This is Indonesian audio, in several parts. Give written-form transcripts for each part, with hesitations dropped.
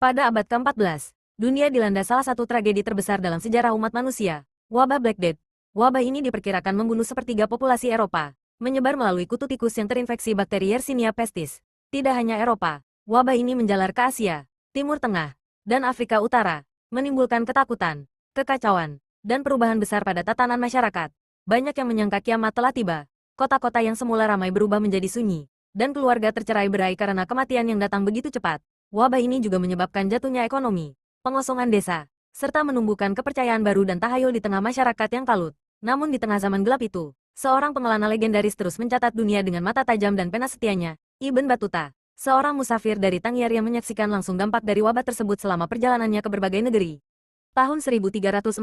Pada abad ke-14, dunia dilanda salah satu tragedi terbesar dalam sejarah umat manusia, wabah Black Death. Wabah ini diperkirakan membunuh sepertiga populasi Eropa, menyebar melalui kutu tikus yang terinfeksi bakteri Yersinia pestis. Tidak hanya Eropa, wabah ini menjalar ke Asia, Timur Tengah, dan Afrika Utara, menimbulkan ketakutan, kekacauan, dan perubahan besar pada tatanan masyarakat. Banyak yang menyangka kiamat telah tiba. Kota-kota yang semula ramai berubah menjadi sunyi, dan keluarga tercerai-berai karena kematian yang datang begitu cepat. Wabah ini juga menyebabkan jatuhnya ekonomi, pengosongan desa, serta menumbuhkan kepercayaan baru dan tahayul di tengah masyarakat yang kalut. Namun di tengah zaman gelap itu, seorang pengelana legendaris terus mencatat dunia dengan mata tajam dan pena setianya, Ibn Battuta, seorang musafir dari Tangier yang menyaksikan langsung dampak dari wabah tersebut selama perjalanannya ke berbagai negeri. Tahun 1348,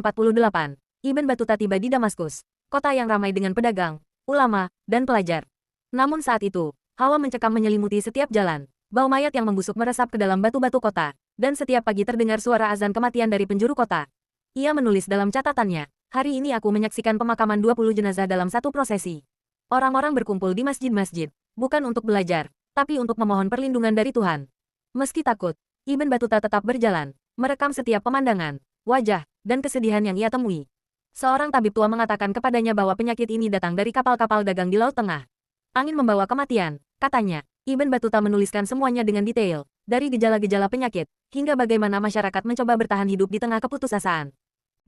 Ibn Battuta tiba di Damaskus, kota yang ramai dengan pedagang, ulama, dan pelajar. Namun saat itu, hawa mencekam menyelimuti setiap jalan. Bau mayat yang membusuk meresap ke dalam batu-batu kota, dan setiap pagi terdengar suara azan kematian dari penjuru kota. Ia menulis dalam catatannya, hari ini aku menyaksikan pemakaman 20 jenazah dalam satu prosesi. Orang-orang berkumpul di masjid-masjid, bukan untuk belajar, tapi untuk memohon perlindungan dari Tuhan. Meski takut, Ibn Battuta tetap berjalan, merekam setiap pemandangan, wajah, dan kesedihan yang ia temui. Seorang tabib tua mengatakan kepadanya bahwa penyakit ini datang dari kapal-kapal dagang di Laut Tengah. Angin membawa kematian, katanya. Ibn Battuta menuliskan semuanya dengan detail, dari gejala-gejala penyakit, hingga bagaimana masyarakat mencoba bertahan hidup di tengah keputusasaan.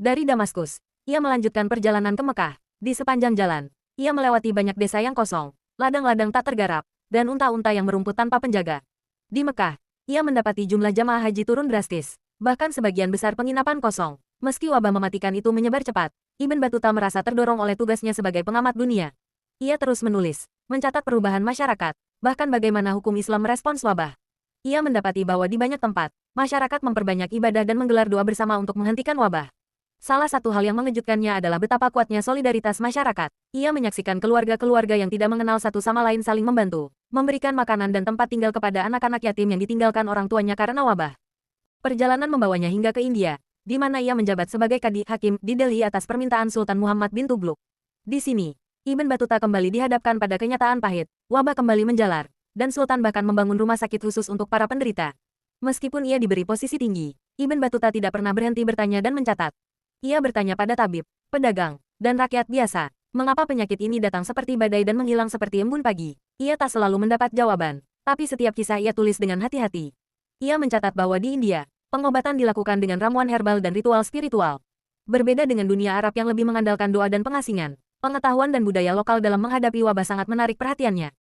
Dari Damaskus, ia melanjutkan perjalanan ke Mekah. Di sepanjang jalan, ia melewati banyak desa yang kosong, ladang-ladang tak tergarap, dan unta-unta yang merumput tanpa penjaga. Di Mekah, ia mendapati jumlah jamaah haji turun drastis, bahkan sebagian besar penginapan kosong. Meski wabah mematikan itu menyebar cepat, Ibn Battuta merasa terdorong oleh tugasnya sebagai pengamat dunia. Ia terus menulis, mencatat perubahan masyarakat, bahkan bagaimana hukum Islam merespons wabah. Ia mendapati bahwa di banyak tempat, masyarakat memperbanyak ibadah dan menggelar doa bersama untuk menghentikan wabah. Salah satu hal yang mengejutkannya adalah betapa kuatnya solidaritas masyarakat. Ia menyaksikan keluarga-keluarga yang tidak mengenal satu sama lain saling membantu, memberikan makanan dan tempat tinggal kepada anak-anak yatim yang ditinggalkan orang tuanya karena wabah. Perjalanan membawanya hingga ke India, di mana ia menjabat sebagai Qadi Hakim di Delhi atas permintaan Sultan Muhammad bin Tughlaq. Di sini, Ibn Battuta kembali dihadapkan pada kenyataan pahit, wabah kembali menjalar, dan Sultan bahkan membangun rumah sakit khusus untuk para penderita. Meskipun ia diberi posisi tinggi, Ibn Battuta tidak pernah berhenti bertanya dan mencatat. Ia bertanya pada tabib, pedagang, dan rakyat biasa, mengapa penyakit ini datang seperti badai dan menghilang seperti embun pagi. Ia tak selalu mendapat jawaban, tapi setiap kisah ia tulis dengan hati-hati. Ia mencatat bahwa di India, pengobatan dilakukan dengan ramuan herbal dan ritual spiritual. Berbeda dengan dunia Arab yang lebih mengandalkan doa dan pengasingan. Pengetahuan dan budaya lokal dalam menghadapi wabah sangat menarik perhatiannya.